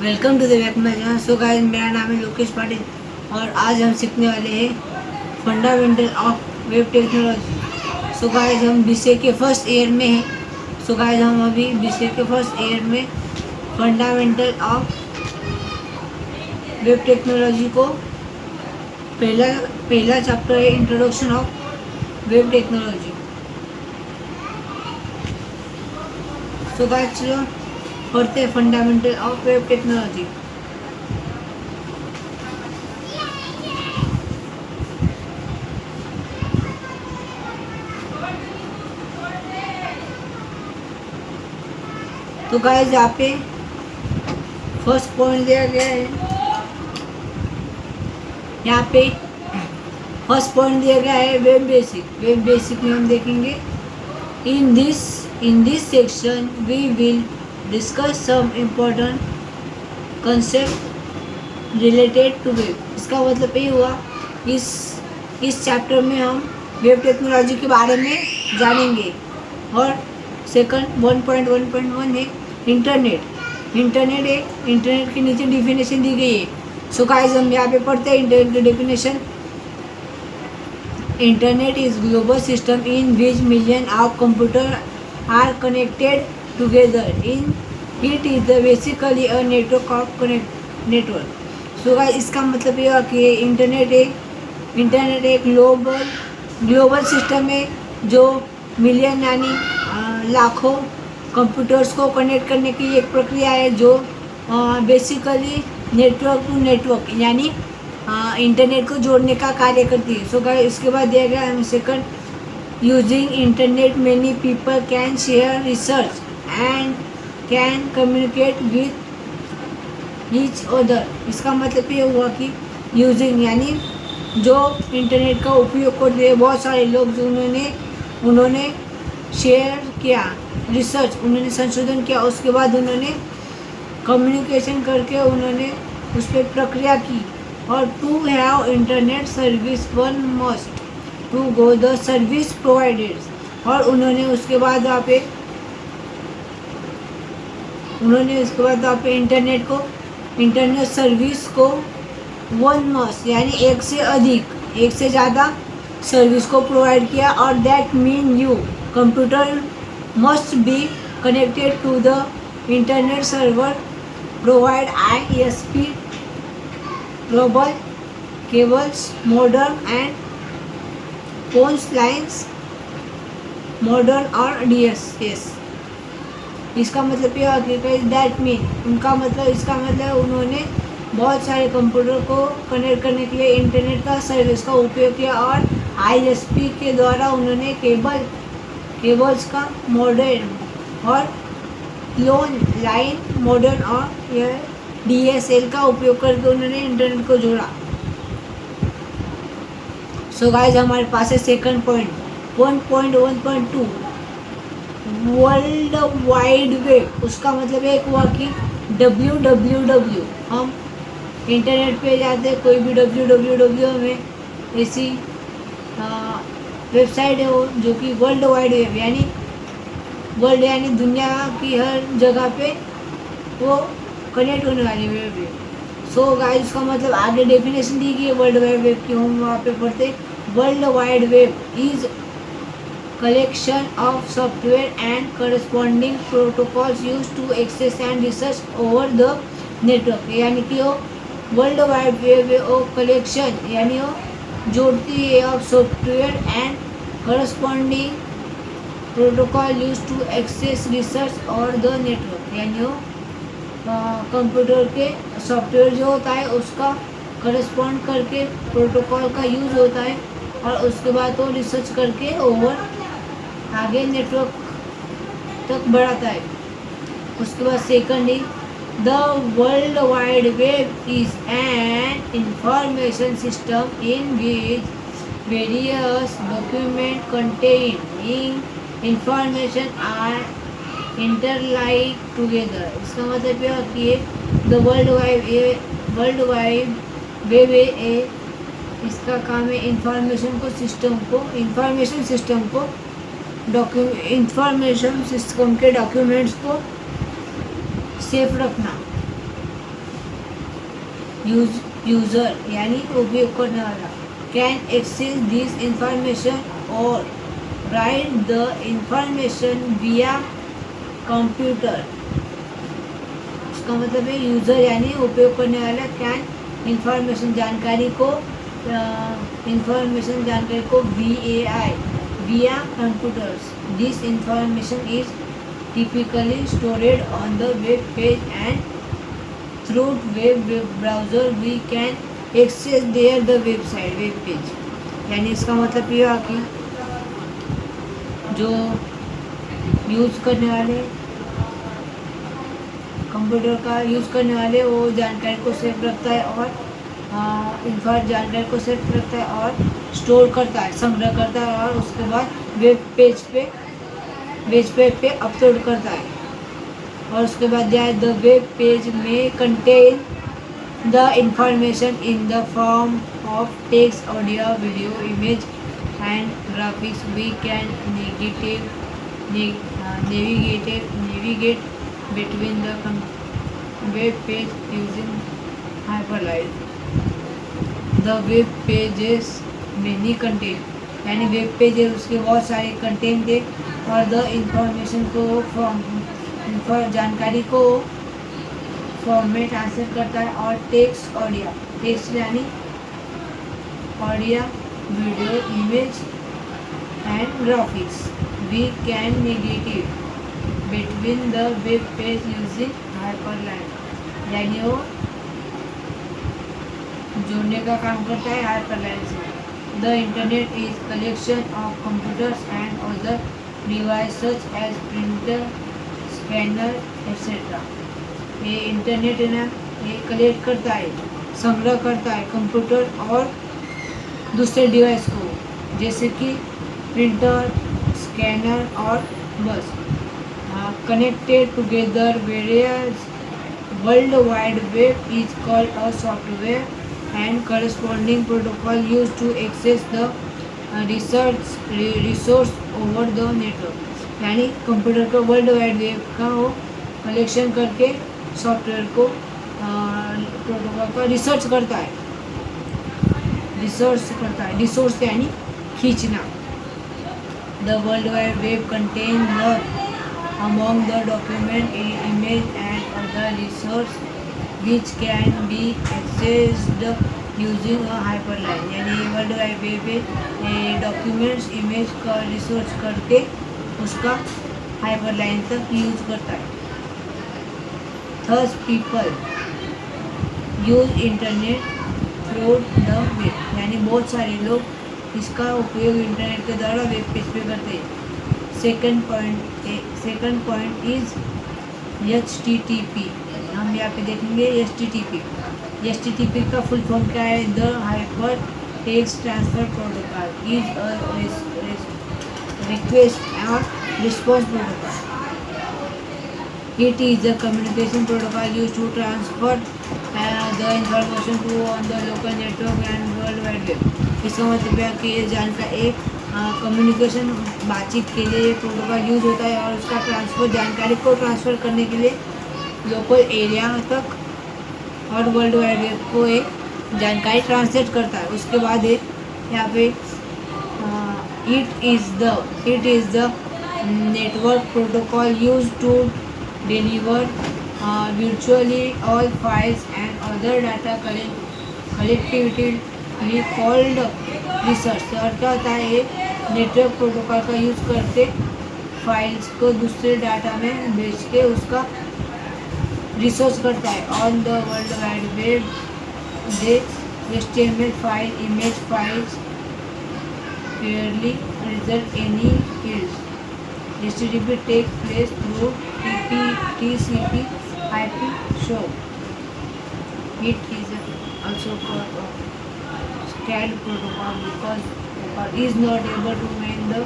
Welcome to the back my channel. So guys, मेरा नाम है लोकेश पाटिल और आज हम सीखने वाले हैं fundamental of web technology. So guys, हम बीसीए के फर्स्ट ईयर में हैं। सो गाइस, हम अभी बीसीए के फर्स्ट ईयर में फंडामेंटल ऑफ वेब टेक्नोलॉजी को पहला चैप्टर है introduction of web technology. So guys, चलो पढ़ते हैं फंडामेंटल ऑफ वेब टेक्नोलॉजी। तो गाइस, यहाँ पे फर्स्ट पॉइंट दिया गया है। यहाँ पे फर्स्ट पॉइंट दिया गया है वेब बेसिक। वेब बेसिक में हम देखेंगे in this section we will discuss some important concept related to web. इसका मतलब ये हुआ इस चैप्टर में हम वेब टेक्नोलॉजी के बारे में जानेंगे। और सेकंड 1.1.1 है इंटरनेट के नीचे डिफिनेशन दी गई है। सो गाइस, हम यहाँ पे पढ़ते हैं इंटरनेट की definition. Internet is global system in which million of computer are connected together in it is basically a network of network. So guys, इसका मतलब ये है कि इंटरनेट एक ग्लोबल सिस्टम है जो मिलियन यानी लाखों कंप्यूटर्स को कनेक्ट करने की एक प्रक्रिया है जो बेसिकली नेटवर्क टू नेटवर्क यानी इंटरनेट को जोड़ने का कार्य करती है। सो गाइस, इसके बाद दिया गया है second using internet many people can share research and can communicate with each other. इसका मतलब ये हुआ कि यूजिंग यानी जो इंटरनेट का उपयोग करते हैं बहुत सारे लोग जो उन्होंने शेयर किया, रिसर्च उन्होंने संशोधन किया, उसके बाद उन्होंने कम्युनिकेशन करके उन्होंने उस पर प्रक्रिया की। और to have internet service one must to go the service providers. और उन्होंने उसके बाद वहाँ पे इंटरनेट सर्विस को वन मस्ट यानी एक से ज़्यादा सर्विस को प्रोवाइड किया। और that mean you computer must be connected to the internet server, provide ISP, global cables, modem and phones lines, modern और DSS। इसका मतलब ये है दैट मीन इसका मतलब उन्होंने बहुत सारे कंप्यूटर को कनेक्ट करने के लिए इंटरनेट का सर्विस का उपयोग किया और ISP के द्वारा उन्होंने केबल्स का मॉडर्न और लोन लाइन मॉडर्न और यह DSL का उपयोग करके उन्होंने इंटरनेट को जोड़ा। सो गाइस, हमारे पास है second point 1.1.2 world wide web. उसका मतलब एक हुआ कि www हम इंटरनेट पे जाते हैं, कोई भी www में ऐसी वेबसाइट है वो जो कि वर्ल्ड वाइड वेब यानी दुनिया की हर जगह पे वो कनेक्ट होने वाली वेब है। सो गाइस, उसका मतलब आगे डेफिनेशन दी गई है वर्ल्ड वाइड वेब की, हम वहाँ पे पढ़ते world wide web is collection of software and corresponding protocols use to access and research over the network. यानी कि वो वर्ल्ड वाइड वेब वो कलेक्शन यानी वो जोड़ती है of software and corresponding protocol use to access research और the network. यानी वो कंप्यूटर के सॉफ्टवेयर जो होता है उसका करस्पॉन्ड करके प्रोटोकॉल का यूज़ होता है और उसके बाद वो रिसर्च करके ओवर आगे नेटवर्क तक बढ़ाता है। उसके बाद सेकंड है The World Wide Web is an information system in which various documents containing information are interlinked together। इसका मतलब यह कि The World Wide Web है इसका काम है इंफॉर्मेशन सिस्टम के डॉक्यूमेंट्स को सेफ रखना। यूज़र यानी उपयोग करने वाला कैन एक्सेस दिस इंफॉर्मेशन और राइट द इंफॉर्मेशन विया कंप्यूटर। इसका मतलब है यूज़र यानी उपयोग करने वाला कैन इंफॉर्मेशन जानकारी को VAI via computers. This information is typically stored on the web page and through web browser we can access there the website web page। यानी इसका मतलब ये है कि जो यूज़ करने वाले कंप्यूटर का यूज़ करने वाले वो जानकारी को सेव रखता है और जानकारी को सेव रखता है और स्टोर करता है, संग्रह करता है और उसके बाद वेब पेज पे अपलोड करता है। और उसके बाद द वेब पेज में contain the information in the form of text, audio, video, image and graphics. We can navigate between the web page using hyperlink. The web pages many content यानी web page उसके बहुत सारे content थे और the information को जानकारी को format translate करता है और टेक्स्ट यानी audio, video, image and graphics. We can navigate between the web page using hyperlink यानी वो जोड़ने का काम करता है हाइपरलाइंक से। The internet is collection of computers and other devices as printer, scanner etcetera. ये इंटरनेट है ना, ये कलेक्ट करता है, संग्रह करता है कंप्यूटर और दूसरे डिवाइस को, जैसे कि प्रिंटर, स्कैनर और बस connected together various world wide web is called a software and corresponding protocol used to access the resource over the network। यानी कंप्यूटर का वर्ल्ड वाइड वेब का वो कलेक्शन करके सॉफ्टवेयर को प्रोटोकॉल का रिसोर्स करता है, रिसोर्स यानी खींचना। The world wide web contain the among the document image and other resource which can be accessed using a hyperlink। यानी वर्ल्ड वाइड वेब पे डॉक्यूमेंट्स इमेज का रिसर्च करके उसका हाइपरलाइन तक यूज करता है। Thus people use internet through the web यानी बहुत सारे लोग इसका उपयोग इंटरनेट के द्वारा वेब पेज पे करते हैं। Second point is HTTP। हम यहाँ पे देखेंगे HTTP का फुल फॉर्म क्या है? The hyper text transfer protocol is a request और response protocol. It is a communication protocol use to transfer the information to on the local network and world wide web. इसका मतलब है कि ये जानकारी एक कम्युनिकेशन बातचीत के लिए प्रोटोकॉल यूज होता है और उसका ट्रांसफ़र जानकारी को ट्रांसफ़र करने के लिए लोकल एरिया तक और वर्ल्ड वाइड वेब को एक जानकारी ट्रांसलेट करता है। उसके बाद एक यहाँ पे it is the network protocol use to deliver virtually all files and other data collectively called research। और क्या होता है, ये नेटवर्क प्रोटोकॉल का यूज़ करके फाइल्स को दूसरे डाटा में भेज के उसका रिसोर्स करता है। On the world wide web they HTML file, image files clearly result any fields। HTTP takes place through TCP IP show। It is also called a SCAD protocol because it is not able to make the